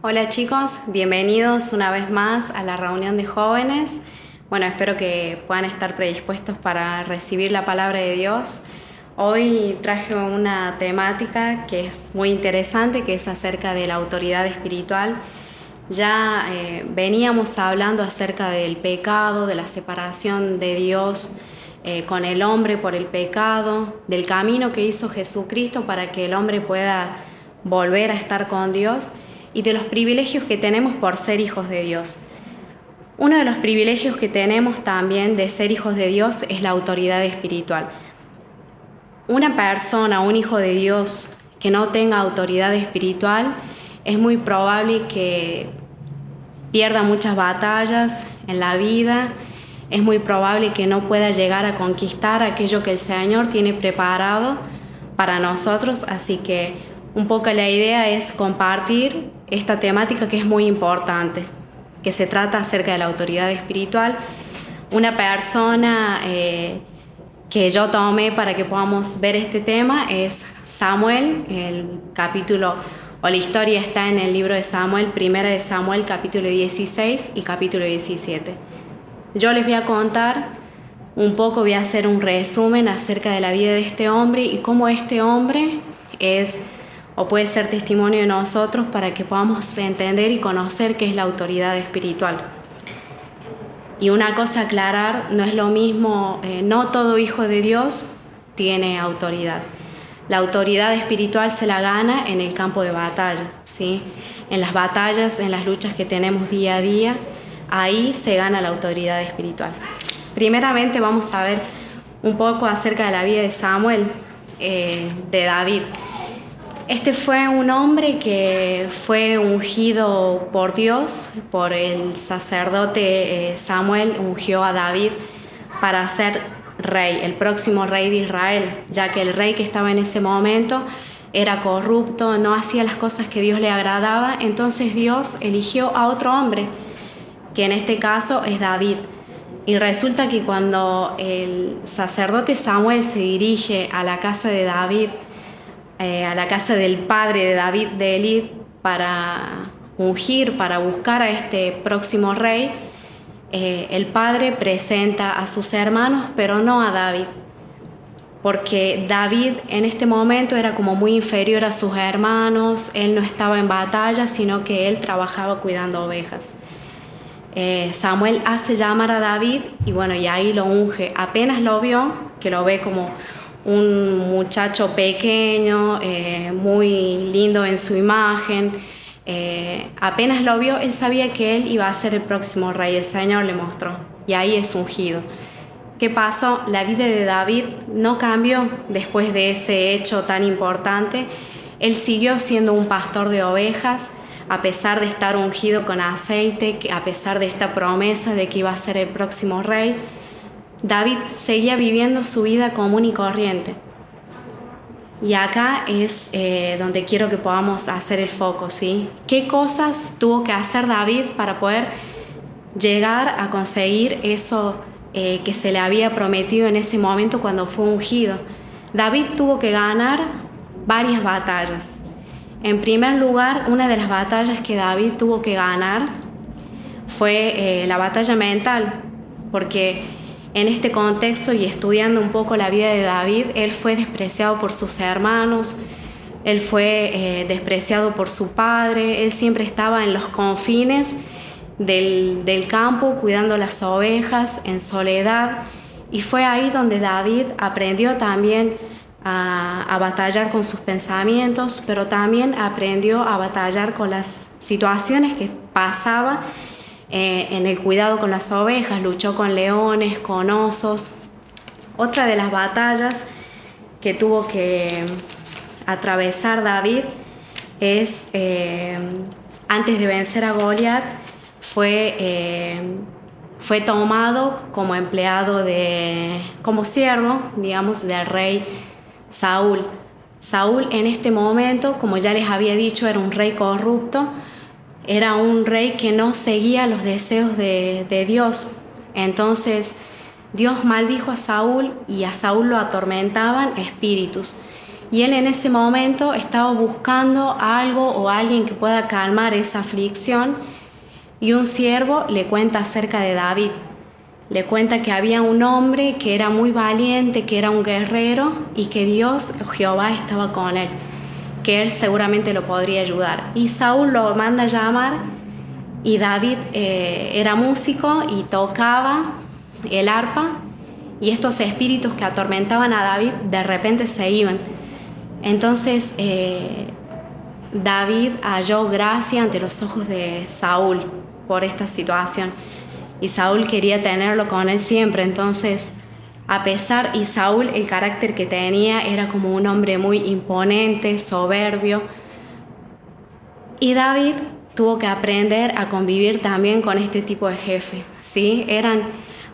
Hola chicos, bienvenidos una vez más a la reunión de jóvenes. Bueno, espero que puedan estar predispuestos para recibir la palabra de Dios. Hoy traje una temática que es muy interesante, que es acerca de la autoridad espiritual. Ya veníamos hablando acerca del pecado, de la separación de Dios con el hombre por el pecado, del camino que hizo Jesucristo para que el hombre pueda volver a estar con Dios y de los privilegios que tenemos por ser hijos de Dios. Uno de los privilegios que tenemos también de ser hijos de Dios es la autoridad espiritual. Una persona, un hijo de Dios que no tenga autoridad espiritual, es muy probable que pierda muchas batallas en la vida, es muy probable que no pueda llegar a conquistar aquello que el Señor tiene preparado para nosotros, así que un poco la idea es compartir esta temática que es muy importante, que se trata acerca de la autoridad espiritual. Una persona que yo tomé para que podamos ver este tema es Samuel, el capítulo o la historia está en el libro de Samuel, primera de Samuel, capítulo 16 y capítulo 17. Yo les voy a contar un poco, voy a hacer un resumen acerca de la vida de este hombre y cómo este hombre es o puede ser testimonio de nosotros para que podamos entender y conocer qué es la autoridad espiritual. Y una cosa a aclarar, no es lo mismo, no todo hijo de Dios tiene autoridad. La autoridad espiritual se la gana en el campo de batalla, ¿sí? En las batallas, en las luchas que tenemos día a día, ahí se gana la autoridad espiritual. Primeramente vamos a ver un poco acerca de la vida de Samuel, de David. Este fue un hombre que fue ungido por Dios, por el sacerdote Samuel, ungió a David para ser rey, el próximo rey de Israel, ya que el rey que estaba en ese momento era corrupto, no hacía las cosas que Dios le agradaba, entonces Dios eligió a otro hombre, que en este caso es David. Y resulta que cuando el sacerdote Samuel se dirige a la casa de David, a la casa del padre de David, de Elí, para ungir, para buscar a este próximo rey, el padre presenta a sus hermanos, pero no a David, porque David en este momento era como muy inferior a sus hermanos, él no estaba en batalla, sino que él trabajaba cuidando ovejas. Samuel hace llamar a David y bueno, y ahí lo unge. Apenas lo vio, que lo ve como un muchacho pequeño, muy lindo en su imagen. Apenas lo vio, él sabía que él iba a ser el próximo rey, el Señor le mostró, y ahí es ungido. ¿Qué pasó? La vida de David no cambió después de ese hecho tan importante. Él siguió siendo un pastor de ovejas, a pesar de estar ungido con aceite, a pesar de esta promesa de que iba a ser el próximo rey. David seguía viviendo su vida común y corriente. Y acá es donde quiero que podamos hacer el foco, ¿sí? ¿Qué cosas tuvo que hacer David para poder llegar a conseguir eso que se le había prometido en ese momento cuando fue ungido? David tuvo que ganar varias batallas. En primer lugar, una de las batallas que David tuvo que ganar fue la batalla mental, porque en este contexto y estudiando un poco la vida de David, él fue despreciado por sus hermanos, él fue despreciado por su padre, él siempre estaba en los confines del campo cuidando las ovejas en soledad, y fue ahí donde David aprendió también a batallar con sus pensamientos, pero también aprendió a batallar con las situaciones que pasaba en el cuidado con las ovejas. Luchó con leones, con osos. Otra de las batallas que tuvo que atravesar David es, antes de vencer a Goliat, fue tomado como empleado como siervo, digamos, del rey Saúl. Saúl en este momento, como ya les había dicho, era un rey corrupto, era un rey que no seguía los deseos de Dios. Entonces Dios maldijo a Saúl y a Saúl lo atormentaban espíritus. Y él en ese momento estaba buscando algo o alguien que pueda calmar esa aflicción, y un siervo le cuenta acerca de David. Le cuenta que había un hombre que era muy valiente, que era un guerrero y que Dios, Jehová, estaba con él, que él seguramente lo podría ayudar. Y Saúl lo manda a llamar, y David era músico y tocaba el arpa, y estos espíritus que atormentaban a David de repente se iban. Entonces David halló gracia ante los ojos de Saúl por esta situación, y Saúl quería tenerlo con él siempre. Entonces, y Saúl, el carácter que tenía era como un hombre muy imponente, soberbio, y David tuvo que aprender a convivir también con este tipo de jefes, ¿sí?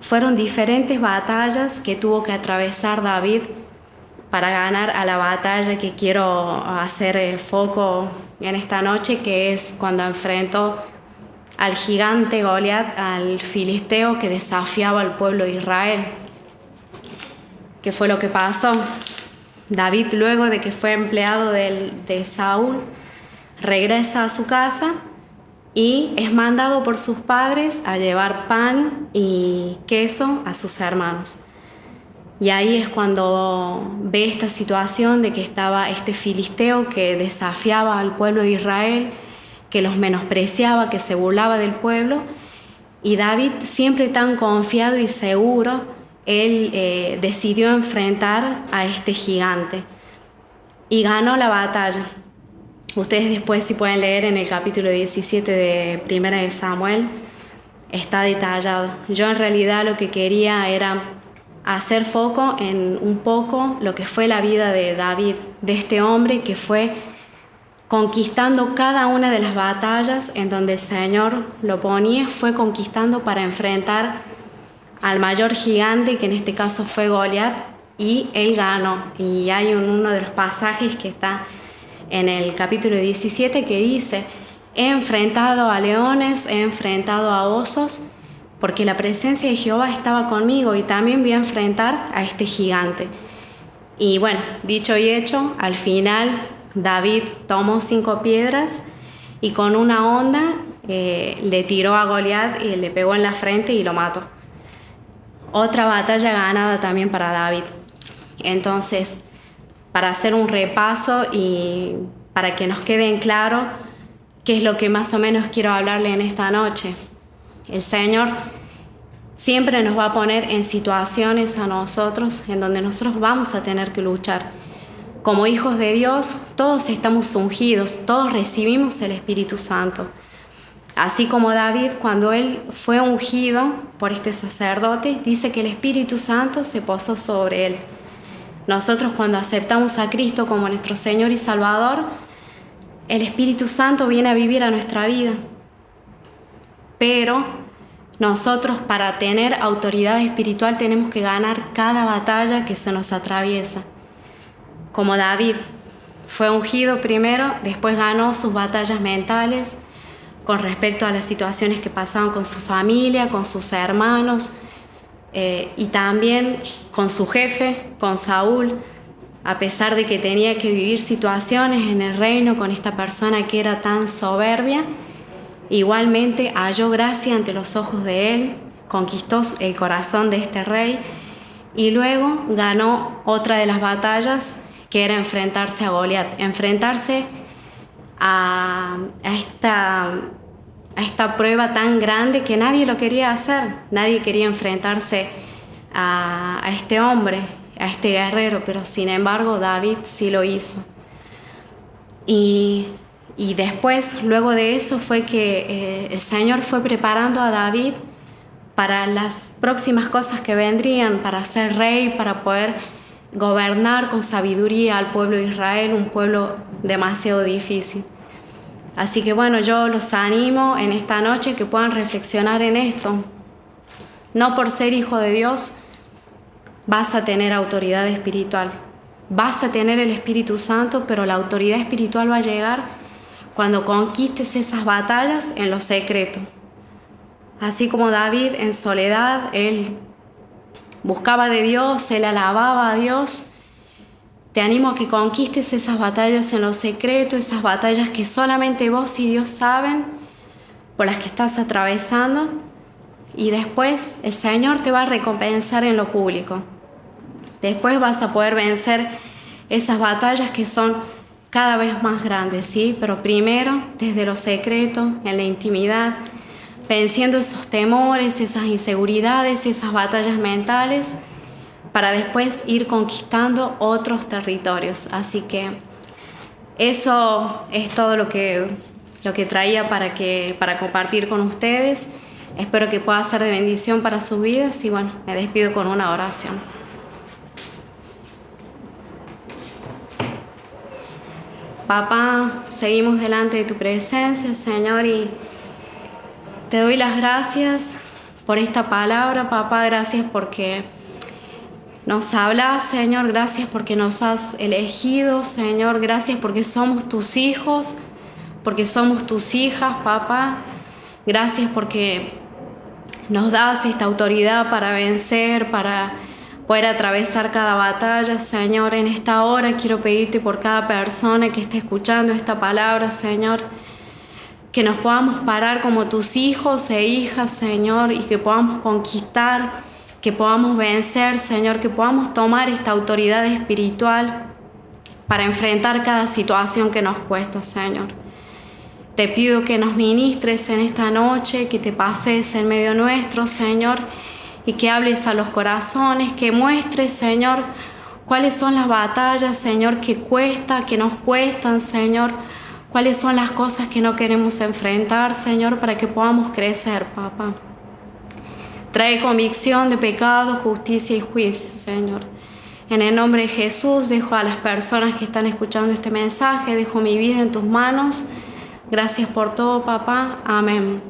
Fueron diferentes batallas que tuvo que atravesar David para ganar a la batalla que quiero hacer foco en esta noche, que es cuando enfrentó al gigante Goliat, al filisteo que desafiaba al pueblo de Israel. ¿Qué fue lo que pasó? David, luego de que fue empleado de Saúl, regresa a su casa y es mandado por sus padres a llevar pan y queso a sus hermanos. Y ahí es cuando ve esta situación de que estaba este filisteo que desafiaba al pueblo de Israel, que los menospreciaba, que se burlaba del pueblo. Y David, siempre tan confiado y seguro, él decidió enfrentar a este gigante y ganó la batalla. Ustedes después, si pueden leer en el capítulo 17 de Primera de Samuel, está detallado. Yo en realidad lo que quería era hacer foco en un poco lo que fue la vida de David, de este hombre que fue conquistando cada una de las batallas en donde el Señor lo ponía, fue conquistando para enfrentar al mayor gigante, que en este caso fue Goliat, y él ganó. Y hay uno de los pasajes que está en el capítulo 17 que dice: he enfrentado a leones, he enfrentado a osos, porque la presencia de Jehová estaba conmigo, y también voy a enfrentar a este gigante. Y bueno, dicho y hecho, al final David tomó 5 piedras y con una honda le tiró a Goliat y le pegó en la frente y lo mató. Otra batalla ganada también para David. Entonces, para hacer un repaso y para que nos quede en claro qué es lo que más o menos quiero hablarle en esta noche. El Señor siempre nos va a poner en situaciones a nosotros en donde nosotros vamos a tener que luchar. Como hijos de Dios, todos estamos ungidos, todos recibimos el Espíritu Santo. Así como David, cuando él fue ungido por este sacerdote, dice que el Espíritu Santo se posó sobre él. Nosotros, cuando aceptamos a Cristo como nuestro Señor y Salvador, el Espíritu Santo viene a vivir a nuestra vida. Pero nosotros, para tener autoridad espiritual, tenemos que ganar cada batalla que se nos atraviesa. Como David fue ungido primero, después ganó sus batallas mentales con respecto a las situaciones que pasaban con su familia, con sus hermanos, y también con su jefe, con Saúl, a pesar de que tenía que vivir situaciones en el reino con esta persona que era tan soberbia. Igualmente halló gracia ante los ojos de él, conquistó el corazón de este rey, y luego ganó otra de las batallas, que era enfrentarse a Goliat, enfrentarse a esta prueba tan grande que nadie lo quería hacer. Nadie quería enfrentarse a este hombre, a este guerrero, pero sin embargo David sí lo hizo. Y después, luego de eso, fue que el Señor fue preparando a David para las próximas cosas que vendrían, para ser rey, para poder gobernar con sabiduría al pueblo de Israel, un pueblo demasiado difícil. Así que bueno, yo los animo en esta noche que puedan reflexionar en esto. No por ser hijo de Dios vas a tener autoridad espiritual. Vas a tener el Espíritu Santo, pero la autoridad espiritual va a llegar cuando conquistes esas batallas en lo secreto. Así como David en soledad, él buscaba de Dios, él alababa a Dios, Te animo a que conquistes esas batallas en lo secreto, esas batallas que solamente vos y Dios saben, por las que estás atravesando, y después el Señor te va a recompensar en lo público. Después vas a poder vencer esas batallas que son cada vez más grandes, ¿sí? Pero primero, desde lo secreto, en la intimidad, venciendo esos temores, esas inseguridades, esas batallas mentales, para después ir conquistando otros territorios. Así que eso es todo lo que traía para compartir con ustedes. Espero que pueda ser de bendición para sus vidas y bueno, me despido con una oración. Papá, seguimos delante de tu presencia, Señor, y te doy las gracias por esta palabra, papá. Gracias porque nos hablas, Señor. Gracias porque nos has elegido, Señor. Gracias porque somos tus hijos, porque somos tus hijas, papá. Gracias porque nos das esta autoridad para vencer, para poder atravesar cada batalla, Señor. En esta hora quiero pedirte por cada persona que esté escuchando esta palabra, Señor, que nos podamos parar como tus hijos e hijas, Señor, y que podamos conquistar, que podamos vencer, Señor, que podamos tomar esta autoridad espiritual para enfrentar cada situación que nos cuesta, Señor. Te pido que nos ministres en esta noche, que te pases en medio nuestro, Señor, y que hables a los corazones, que muestres, Señor, cuáles son las batallas, Señor, que nos cuestan, Señor, cuáles son las cosas que no queremos enfrentar, Señor, para que podamos crecer, papá. Trae convicción de pecado, justicia y juicio, Señor. En el nombre de Jesús, dejo a las personas que están escuchando este mensaje, dejo mi vida en tus manos. Gracias por todo, papá. Amén.